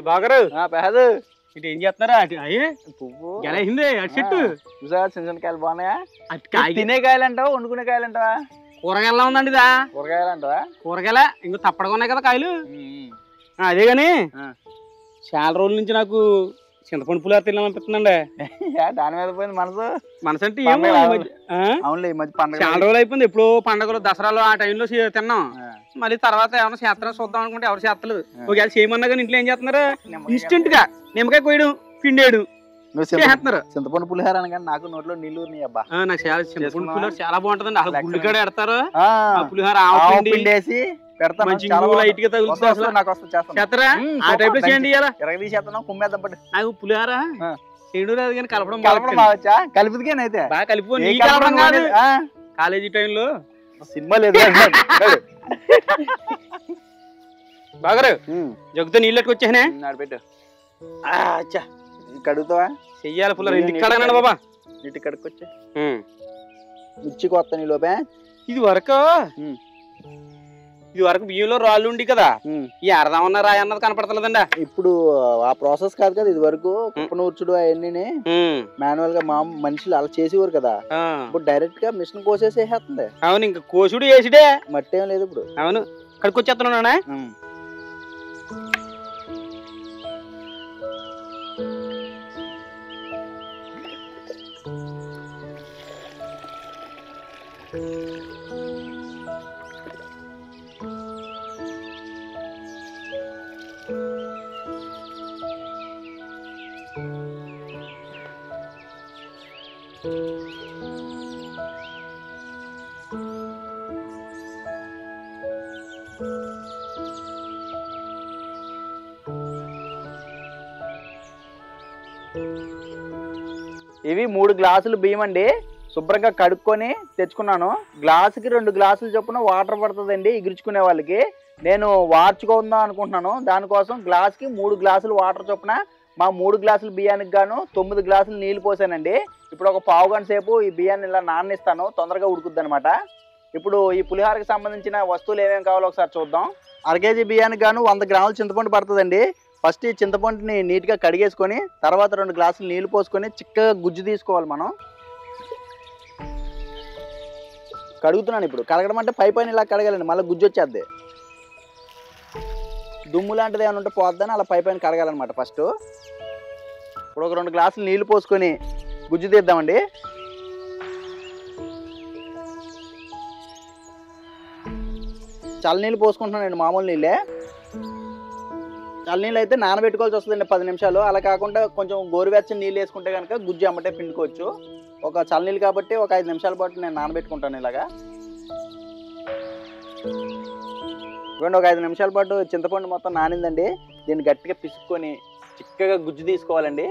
బాగారు పేదు ఇటు ఏం చేస్తున్నారా అయ్యే పువ్వు ఎలా అయింది అటు చెట్టు చూసా చిన్న చిన్న కాయలు బాగున్నాయా తినే కాయలు అంటావా వండుకునే కాయలు అంటావా కూరగాయలా ఉందండి ఇదా కూరగాయలు అంటావా కూరగాయల ఇంకా తప్పడగా ఉన్నాయి కదా కాయలు అదే గాని చాలా రోజుల నుంచి నాకు చింతపండు పులిహోర తినాలనిపిస్తుందండి దాని మీద పోయింది మనసు అంటే ఏమో అవునులే ఈ మధ్య పండుగ చాలా రోజులు అయిపోయింది ఎప్పుడో పండుగలు దసరాలు ఆ టైంలో తిన్నాం మళ్ళీ తర్వాత ఏమైనా చేస్తారా చూద్దాం అనుకుంటే ఎవరు చేస్తలేదు ఒకవేళ చేయమన్నా కానీ ఇంట్లో ఏం చేస్తున్నారు ఇన్స్టెంట్ గా నిమ్మకాయ కోయడం పిండేయడం చేస్తున్నారు. చింతపండు పులిహోర అనగానే నాకు నోట్లో నీళ్ళు అబ్బా నాకు చాలా చింతపండు పులిహోర చాలా బాగుంటదండి అసలు గుళ్ళికాడ పెడతారు పులిహోర పిండేసి లైట్ గా తగులుతుంది ఆ టైప్ లో చేయండి నాకు పులిహోర చేయడం రాదు కానీ కలపడం బాగా కలిపిదికేనైతే బాగా కలిపి కలపడం కాదు కాలేజీ టైంలో సినిమా లేదు బాగారు జగ్గుతో నీళ్ళు వచ్చానే పెట్టు కడుగుతావా చెయ్యాలి పుల్ల ఇంటికి కడగనండి బాబా ఇంటికి కడుక్కొచ్చా మిర్చికి వస్తా నీ లోపే ఇది వరకు బియ్యంలో రాళ్ళు ఉండి కదా ఈ అరదామన్న రాయి అన్నది కనపడతలేదండి ఇప్పుడు ఆ ప్రాసెస్ కాదు కదా ఇది వరకు కుప్పనూర్చుడు అవన్నీ మాన్యువల్ గా మనుషులు అలా చేసేవారు కదా ఇప్పుడు డైరెక్ట్ గా మిషన్ కోసేసేస్తుంది. అవును ఇంకా కోసుడు వేసిడే మట్టి ఏం లేదు ఇప్పుడు. అవును కడుక్కొచ్చేస్తున్నానా ఇవి 3 గ్లాసులు బియ్యం అండి. శుభ్రంగా కడుక్కొని తెచ్చుకున్నాను. గ్లాసుకి 2 గ్లాసులు చొప్పున వాటర్ పడుతుందండి ఎగిరించుకునే వాళ్ళకి. నేను వార్చుకుందాం అనుకుంటున్నాను. దానికోసం గ్లాస్కి 3 గ్లాసులు వాటర్ చొప్పున మా 3 గ్లాసులు బియ్యానికి గాను 9 గ్లాసులు నీళ్ళు పోసానండి. ఇప్పుడు ఒక పావు గంట సేపు ఈ బియ్యాన్ని ఇలా నాననిస్తాను, తొందరగా ఉడుకుద్ది అనమాట. ఇప్పుడు ఈ పులిహోరకి సంబంధించిన వస్తువులు ఏమేమి కావాలో ఒకసారి చూద్దాం. 1/2 కేజీ బియ్యానికి గాను 100 గ్రాముల చింతపండు పడుతుందండి. ఫస్ట్ ఈ చింతపండుని నీట్గా కడిగేసుకొని తర్వాత 2 గ్లాసులు నీళ్ళు పోసుకొని చిక్కగా గుజ్జు తీసుకోవాలి. మనం కడుగుతున్నాను ఇప్పుడు. కడగడం అంటే పైన ఇలా కడగాలండి, మళ్ళీ గుజ్జు వచ్చేద్ది. దుమ్ము లాంటిది ఏమైనా ఉంటే పోద్దని అలా పైన కడగాలన్నమాట. ఫస్ట్ ఇప్పుడు ఒక 2 గ్లాసులు నీళ్ళు పోసుకొని గుజ్జు తీద్దామండి. చల్లనీళ్ళు పోసుకుంటున్నానండి, మామూలు నీళ్ళే. చల్లనీళ్ళు అయితే నానబెట్టుకోవాల్సి వస్తుందండి 10 నిమిషాలు. అలా కాకుండా కొంచెం గోరువెచ్చని నీళ్ళు వేసుకుంటే కనుక గుజ్జు అమ్మటే పిండుకోవచ్చు. ఒక చల్లనీళ్ళు కాబట్టి ఒక 5 నిమిషాల పాటు నేను నానబెట్టుకుంటాను ఇలాగా. ఇవ్వండి, ఒక 5 నిమిషాల పాటు చింతపండు మొత్తం నానిందండి. దీన్ని గట్టిగా పిసుక్కొని చిక్కగా గుజ్జు తీసుకోవాలండి.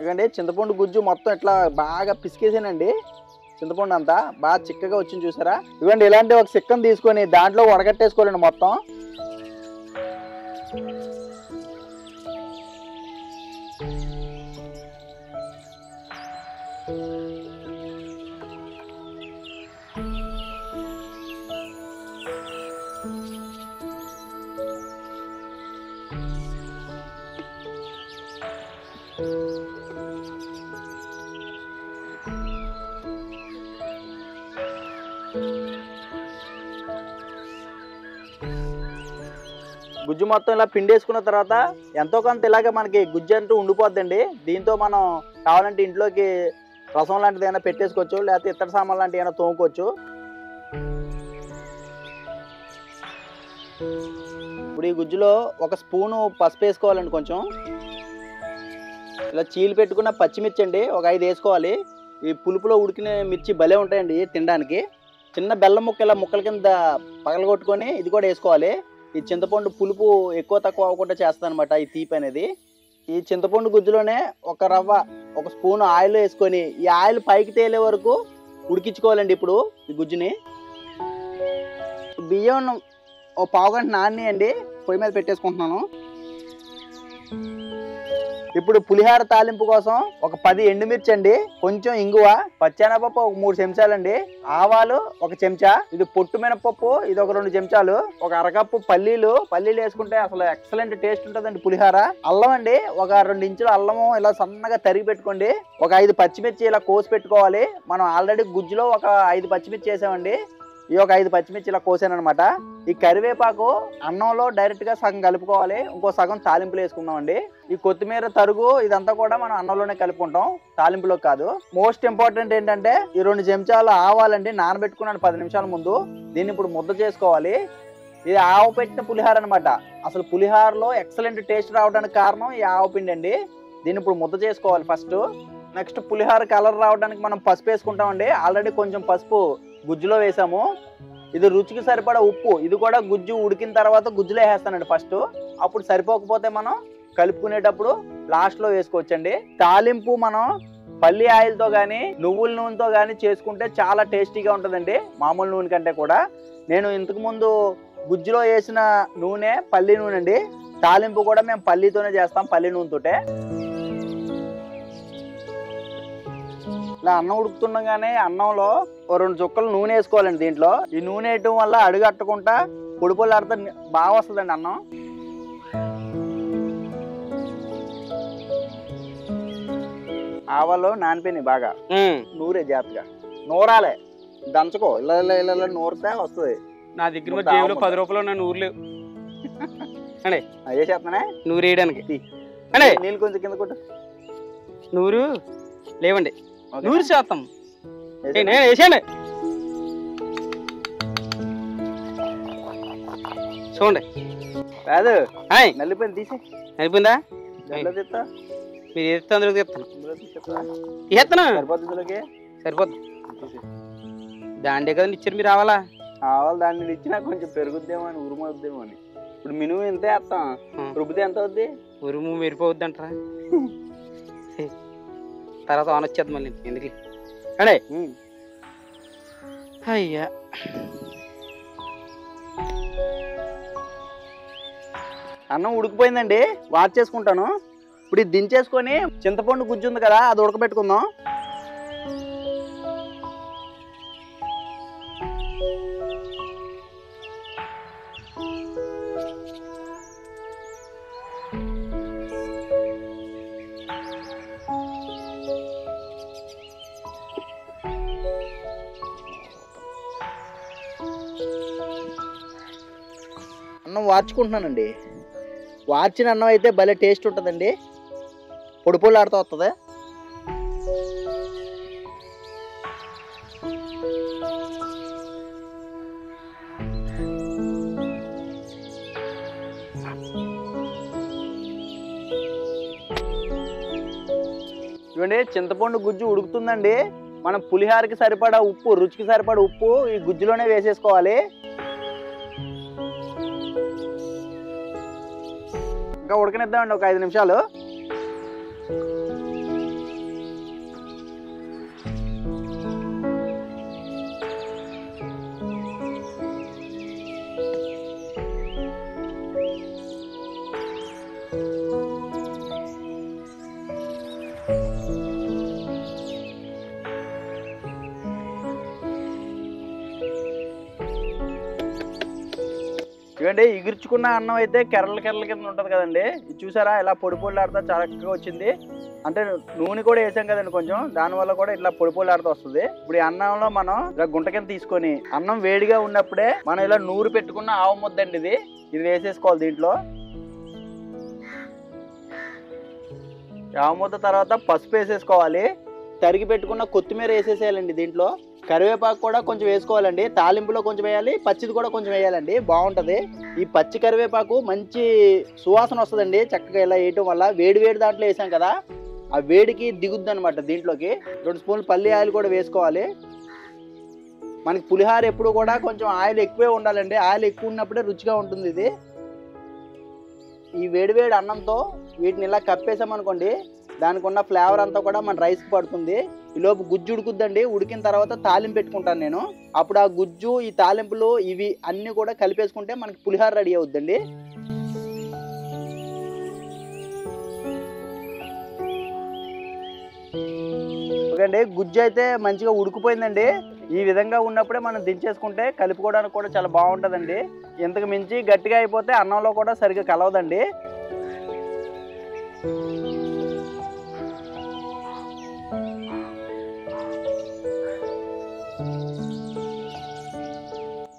ఇవ్వండి, చింతపండు గుజ్జు మొత్తం ఇట్లా బాగా పిసికేసానండి. చింతపండు అంతా బాగా చిక్కగా వచ్చింది చూసారా. ఇవ్వండి, ఇలాంటి ఒక చిక్కను తీసుకొని దాంట్లో వడగట్టేసుకోవాలండి మొత్తం. గుజ్జు మొత్తం ఇలా పిండేసుకున్న తర్వాత ఎంతో కొంత ఇలాగే మనకి గుజ్జు అంటూ ఉండిపోద్దండి. దీంతో మనం కావాలంటే ఇంట్లోకి రసం లాంటిది ఏమైనా పెట్టేసుకోవచ్చు, లేకపోతే ఇతర సామాన్ లాంటివి ఏమైనా తోముకోవచ్చు. ఇప్పుడు ఈ గుజ్జులో ఒక స్పూను పసుపు వేసుకోవాలండి. కొంచెం ఇలా చీలు పెట్టుకున్న పచ్చిమిర్చి అండి ఒక 5 వేసుకోవాలి. ఈ పులుపులో ఉడికిన మిర్చి భలే ఉంటాయండి తినడానికి. చిన్న బెల్లం ముక్క ఇలా ముక్కల కింద పగలగొట్టుకొని ఇది కూడా వేసుకోవాలి. ఈ చింతపండు పులుపు ఎక్కువ తక్కువ అవ్వకుండా చేస్తుంది అనమాట ఈ తీపి అనేది. ఈ చింతపండు గుజ్జులోనే ఒక స్పూన్ ఆయిల్ వేసుకొని ఈ ఆయిల్ పైకి తేలే వరకు ఉడికించుకోవాలండి. ఇప్పుడు ఈ గుజ్జుని బియ్యం ఓ పావు గంట నానియండి పొయ్యి మీద పెట్టేసుకుంటున్నాను. ఇప్పుడు పులిహార తాలింపు కోసం ఒక 10 ఎండుమిర్చి అండి, కొంచెం ఇంగువ, పచ్చెనపప్పు ఒక 3 చెంచాలండి, ఆవాలు 1 చెంచా, ఇది పొట్టు మినపప్పు ఇది ఒక 2 చెంచాలు, ఒక అరకప్పు పల్లీలు వేసుకుంటే అసలు ఎక్సలెంట్ టేస్ట్ ఉంటుందండి పులిహార. అల్లం అండి, ఒక 2 ఇంచుల అల్లము ఇలా సన్నగా తరిగి పెట్టుకోండి. ఒక 5 పచ్చిమిర్చి ఇలా కోసి పెట్టుకోవాలి. మనం ఆల్రెడీ గుజ్జులో ఒక 5 పచ్చిమిర్చి వేసామండి, ఈ ఒక 5 పచ్చిమిర్చి ఇలా కోసాను అనమాట. ఈ కరివేపాకు అన్నంలో డైరెక్ట్ గా సగం కలుపుకోవాలి, ఇంకో సగం తాలింపులు వేసుకుందాం అండి. ఈ కొత్తిమీర తరుగు ఇదంతా కూడా మనం అన్నంలోనే కలుపుకుంటాం, తాలింపులో కాదు. మోస్ట్ ఇంపార్టెంట్ ఏంటంటే ఈ 2 చెంచాలు ఆవాలండి, నానబెట్టుకున్నాను 10 నిమిషాల ముందు. దీన్ని ఇప్పుడు ముద్ద చేసుకోవాలి. ఇది ఆవు పెట్టిన పులిహార అనమాట. అసలు పులిహారలో ఎక్సలెంట్ టేస్ట్ రావడానికి కారణం ఈ ఆవు పిండి అండి. దీన్ని ఇప్పుడు ముద్ద చేసుకోవాలి ఫస్ట్. నెక్స్ట్ పులిహార కలర్ రావడానికి మనం పసుపు వేసుకుంటామండి. ఆల్రెడీ కొంచెం పసుపు గుజ్జులో వేసాము. ఇది రుచికి సరిపడా ఉప్పు, ఇది కూడా గుజ్జు ఉడికిన తర్వాత గుజ్జులో వేసేస్తానండి ఫస్ట్. అప్పుడు సరిపోకపోతే మనం కలుపుకునేటప్పుడు లాస్ట్ లో వేసుకోవచ్చండి. తాలింపు మనం పల్లి ఆయిల్తో కానీ నువ్వుల నూనెతో కానీ చేసుకుంటే చాలా టేస్టీగా ఉంటుందండి, మామూలు నూనె కంటే కూడా. నేను ఇంతకు ముందు గుజ్జులో వేసిన నూనె పల్లి నూనె అండి, తాలింపు కూడా మేము పల్లితోనే చేస్తాం, పల్లి నూనెతోటే. ఇలా అన్నం ఉడుకుతుండగానే అన్నంలో 2 చుక్కలు నూనె వేసుకోవాలండి. దీంట్లో ఈ నూనె వేయటం వల్ల అడుగట్టకుండా పొడి పొల్లాడితే బాగా వస్తుందండి అన్నం. ఆవాలు నానిపోయినాయి బాగా, నూరే జాగ్రత్తగా, నూరాలే, దంచుకో, ఇలా ఇలా ఇలా నూరితే వస్తుంది. నా దగ్గర జేబులో 10 రూపాయలు నా నూరులేవు అండి, అదే చేస్తానే నూరు వేయడానికి. నీళ్ళు కొంచెం కింద కొట్టు. నూరు లేవండి, నూరు శాతం వేసాండి. చూడండి కాదు, నల్లిపోయింది తీసి. అయిపోయిందా? తీస్తా, మీరు ఎత్తే అందులో తీస్తాను. సరిపోతుంది, సరిపోద్ది. దాండే కదండి ఇచ్చారు, మీరు రావాలా? ఆవాలు దాన్ని ఇచ్చినా కొంచెం పెరుగుద్దేమో అని, ఉరుమవుద్దేమో అని. ఇప్పుడు మినుము ఎంత వేస్తాం, రుబ్బితే ఎంత అవుద్ది? ఉరుము మెరిపోవద్దు అంటారా? తర్వాత ఆన్ వచ్చేది మళ్ళీ ఎందుకు అడే. అయ్యా అన్నం ఉడికిపోయిందండి, వాచ్ చేసుకుంటాను. ఇప్పుడు ఇది దించేసుకొని చింతపండు గుజ్జు ఉంది కదా, అది ఉడకబెట్టుకుందాం. అన్నం వార్చుకుంటున్నానండి. వార్చిన అన్నం అయితే భలే టేస్ట్ ఉంటుందండి, పొడి పొడి ఆడుతూ వస్తుంది. ఇవ్వండి, చింతపండు గుజ్జు ఉడుకుతుందండి. మనం పులిహారకి సరిపడా ఉప్పు, రుచికి సరిపడా ఉప్పు ఈ గుజ్జులోనే వేసేసుకోవాలి. ఇంకా ఉడకనిద్దామండి ఒక 5 నిమిషాలు. ఇవ్వండి, ఎగుర్చుకున్న అన్నం అయితే కెరల కింద ఉంటుంది కదండి. ఇది చూసారా, ఇలా పొడి పొడిలాడుతూ చాలా చక్కగా వచ్చింది. అంటే నూనె కూడా వేసాం కదండి కొంచెం, దానివల్ల కూడా ఇట్లా పొడి పొడిలాడుతూ వస్తుంది. ఇప్పుడు ఈ అన్నంలో మనం ఇలా గుంట కింద తీసుకొని, అన్నం వేడిగా ఉన్నప్పుడే మనం ఇలా నూరు పెట్టుకున్న ఆవు ముద్ద అండి ఇది వేసేసుకోవాలి దీంట్లో. ఆవు ముద్ద తర్వాత పసుపు వేసేసుకోవాలి, తరిగి పెట్టుకున్న కొత్తిమీర వేసేసేయాలండి దీంట్లో. కరివేపాకు కూడా కొంచెం వేసుకోవాలండి, తాలింపులో కొంచెం వేయాలి, పచ్చిది కూడా కొంచెం వేయాలండి, బాగుంటుంది. ఈ పచ్చి కరివేపాకు మంచి సువాసన వస్తుందండి చక్కగా ఇలా వేయటం వల్ల. వేడి వేడి దాంట్లో వేసాం కదా, ఆ వేడికి దిగుద్ది అనమాట. దీంట్లోకి 2 స్పూన్లు పల్లి ఆయిల్ కూడా వేసుకోవాలి. మనకి పులిహార ఎప్పుడు కూడా కొంచెం ఆయిల్ ఎక్కువే ఉండాలండి, ఆయిల్ ఎక్కువ ఉన్నప్పుడే రుచిగా ఉంటుంది ఇది. ఈ వేడివేడి అన్నంతో వీటిని ఇలా కప్పేసామనుకోండి, దానికి ఉన్న ఫ్లేవర్ అంతా కూడా మన రైస్కి పడుతుంది. ఈలోపు గుజ్జు ఉడుకుద్దండి, ఉడికిన తర్వాత తాలింపు పెట్టుకుంటాను నేను. అప్పుడు ఆ గుజ్జు, ఈ తాలింపులు ఇవి అన్నీ కూడా కలిపేసుకుంటే మనకి పులిహార రెడీ అవుద్దండి. ఎందుకంటే గుజ్జు అయితే మంచిగా ఉడికిపోయిందండి. ఈ విధంగా ఉన్నప్పుడే మనం దించేసుకుంటే కలుపుకోవడానికి కూడా చాలా బాగుంటుందండి. ఇంతకు మించి గట్టిగా అయిపోతే అన్నంలో కూడా సరిగ్గా కలవదండి.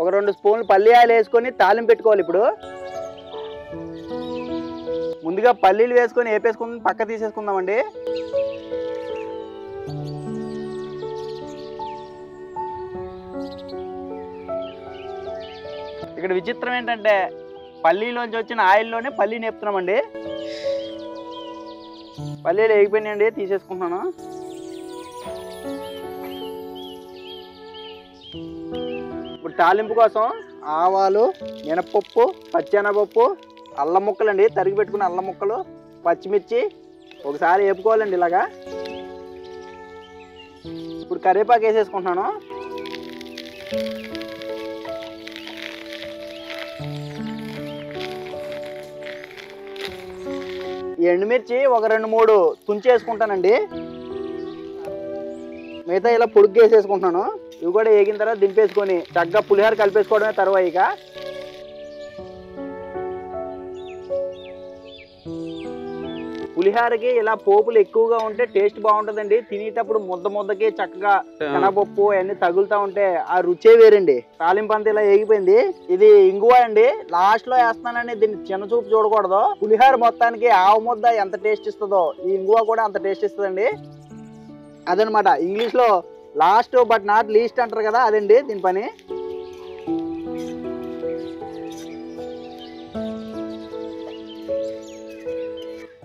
ఒక 2 స్పూన్లు పల్లి ఆయిల్ వేసుకొని తాలింపు పెట్టుకోవాలి. ఇప్పుడు ముందుగా పల్లీలు వేసుకొని వేపేసుకుని పక్క తీసేసుకుందామండి. ఇక్కడ విచిత్రం ఏంటంటే పల్లీలోంచి వచ్చిన ఆయిల్లోనే పల్లీని వేపుతున్నామండి. పల్లీలు వేగిపోయినాయండి, తీసేసుకుంటున్నాను. ఇప్పుడు తాలింపు కోసం ఆవాలు, మినపప్పు, పచ్చెనపప్పు, అల్లం ముక్కలండి, తరిగి పెట్టుకున్న అల్లం ముక్కలు, పచ్చిమిర్చి ఒకసారి వేపుకోవాలండి ఇలాగా. ఇప్పుడు కరివేపాకు వేసేసుకుంటున్నాను. ఈ ఎండుమిర్చి ఒక 2-3 తుంచేసుకుంటానండి. మిగతా ఇలా పొడుగ్గా వేసేసుకుంటున్నాను. ఇవి కూడా వేగిన తర్వాత దింపేసుకొని చక్కగా పులిహోర కలిపేసుకోవడమే తర్వాత. ఇక పులిహోరకి ఇలా పోపులు ఎక్కువగా ఉంటే టేస్ట్ బాగుంటుందండి. తినేటప్పుడు ముద్దకి చక్కగా శనగపప్పు అవన్నీ తగులుతా ఉంటే ఆ రుచే వేరండి. తాలింపు అంతా ఇలా వేగిపోయింది. ఇది ఇంగువ అండి, లాస్ట్ లో వేస్తున్నానండి. దీన్ని చిన్న చూపు చూడకూడదు. పులిహోర మొత్తానికి ఆవు ముద్ద ఎంత టేస్ట్ ఇస్తుందో ఈ ఇంగువ కూడా అంత టేస్ట్ ఇస్తుందండి. అదనమాట ఇంగ్లీష్ లో లాస్ట్ బట్ నాట్ లీస్ట్ అంటారు కదా, అదండి దీని పని.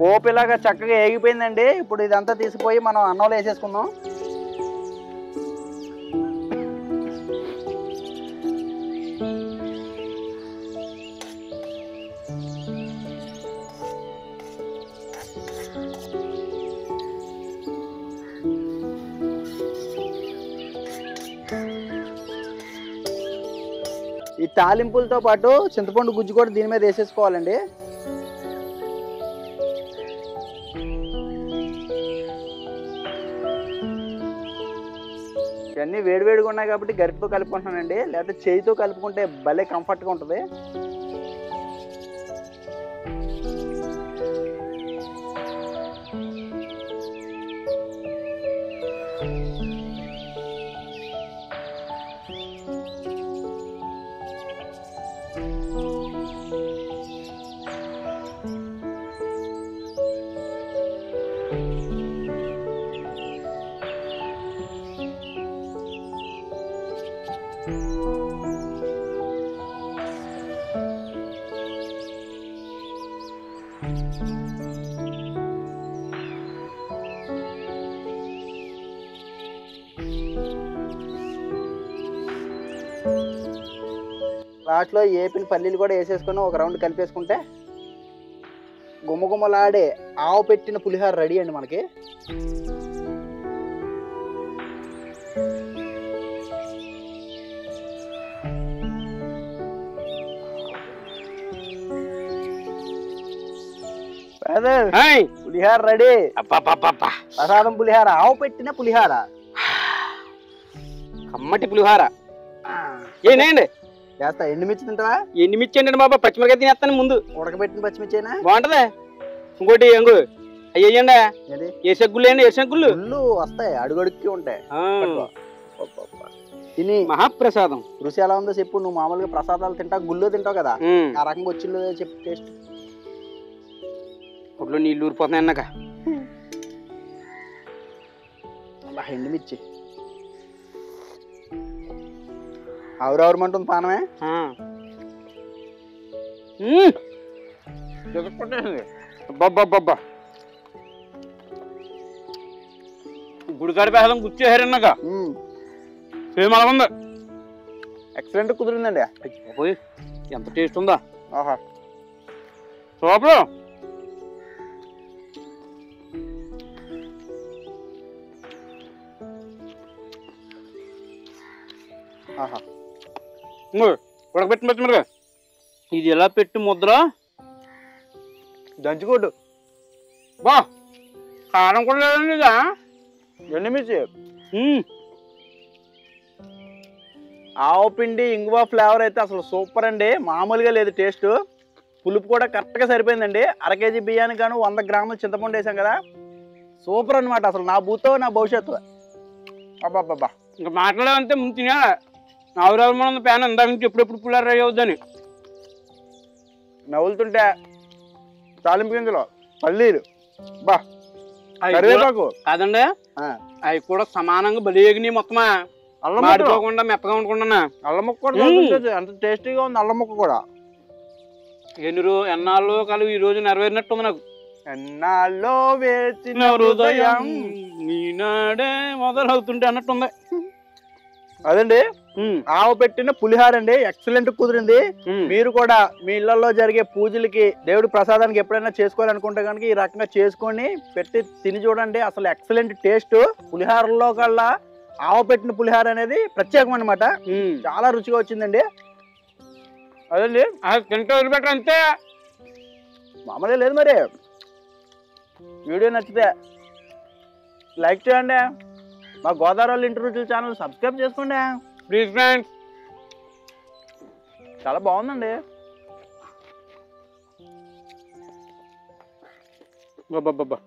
పోపు ఇలాగా చక్కగా వేగిపోయిందండి. ఇప్పుడు ఇదంతా తీసిపోయి మనం అన్నంలో వేసేసుకుందాం. ఈ తాలింపులతో పాటు చింతపండు గుజ్జు కూడా దీని మీద వేసేసుకోవాలండి. ఇవన్నీ వేడివేడిగా ఉన్నాయి కాబట్టి గరిటతో కలుపుకుంటున్నానండి, లేకపోతే చేయితో కలుపుకుంటే భలే కంఫర్ట్గా ఉంటుంది. లాస్ట్లో ఏపిన పల్లీలు కూడా వేసేసుకొని ఒక రౌండ్ కలిపేసుకుంటే గుమ్మగుమ్మలాడే ఆవు పెట్టిన పులిహోర రెడీ అండి మనకి. పులిహోర రెడీ. ప్రసాదం పులిహోర, ఆవు పెట్టిన పులిహోర, కమ్మటి పులిహోర. ఏనండి చేస్తా. ఎండుమిర్చి తింటావా? ఎండుమిర్చి అండి బాబా, పచ్చిమిరకాయ తినేస్తాను ముందు. ఉడకబెట్టిన పచ్చిమిర్చేనా? బాగుంటది. ఇంకోటి ఎంగు అయ్యండి, ఏసగ్గుళ్ళు అండి, ఏసగ్గుళ్ళు వస్తాయి, అడుగడుక్కి ఉంటాయి. తిని మహాప్రసాదం. రుచి ఎలా ఉందో చెప్పు. నువ్వు మామూలుగా ప్రసాదాలు తింటావు, గుళ్ళు తింటావు కదా, ఆ రకంగా వచ్చిందో చెప్పు టేస్ట్. ఒడ్లో నీళ్ళు ఊరిపోతున్నాయి అన్నాక. ఎండుమిర్చి ఆవురావురమంటుంది పానమే. గుడికాడ పేదం గుర్చేసారన్నాక సేమ్ అలా ఉంది. ఎక్సలెంట్ కుదిరిందండి. ఎంత టేస్ట్ ఉందా. ఆహా సూపర్. ఆహా ఉడకబెట్టిన పచ్చిమిరకాయ ఇది ఎలా పెట్టి ముద్ర దంచుకోడు. బా కారం కూడా లేదండి. ఇక ఎండుమిర్చి ఆవు పిండి ఇంగువ ఫ్లేవర్ అయితే అసలు సూపర్ అండి, మామూలుగా లేదు టేస్ట్. పులుపు కూడా కరెక్ట్గా సరిపోయిందండి. 1/2 కేజీ బియ్యానికి గాను 100 గ్రాముల చింతపండు వేసాం కదా, సూపర్ అనమాట. అసలు నా భూతో నా భవిష్యత్తు. అబ్బాబ్బా ఇంకా మాట్లాడాలంటే ముందు తినాలి. ఆవురావు ప్యాన్ అందాక నుంచి ఎప్పుడెప్పుడు పుల్లారు రెడీ అవుద్దని నవ్వులుతుంటే తాలింపు గింజలు పల్లీలు బా కరివేపాకు కాదండి, అవి కూడా సమానంగా బలిగినాయి మొత్తమా, అల్లం మాడిపోకుండా మెత్తగా ఉండకుండా. అల్లం ముక్క కూడా అంత టేస్టీగా ఉంది. అల్లం ముక్క కూడా ఎన్నాళ్ళు కలిగి ఈ రోజు నెరవేరినట్టుంది నాకు. ఎన్నాళ్ళో వేచిన హృదయం ఈనాడే మొదలవుతుంటే అన్నట్టుంది. అదండి ఆవు పెట్టిన పులిహార అండి, ఎక్సలెంట్ కుదిరింది. మీరు కూడా మీ ఇళ్లలో జరిగే పూజలకి దేవుడి ప్రసాదానికి ఎప్పుడైనా చేసుకోవాలనుకుంటే కనుక ఈ రకంగా చేసుకొని పెట్టి తిని చూడండి. అసలు ఎక్సలెంట్ టేస్ట్. పులిహారలో కల్లా ఆవు పెట్టిన పులిహార అనేది ప్రత్యేకం అనమాట, చాలా రుచిగా వచ్చిందండి. అదండి తింటే వదిలిపెట్టరు అంతే, మామూలుగా లేదు. మరి వీడియో నచ్చితే లైక్ చేయండి, మా గోదావరి ఇంటి రుచుల ఛానల్ సబ్స్క్రైబ్ చేసుకోండి ప్లీజ్ ఫ్రెండ్స్. చాలా బాగుందండి. బాబా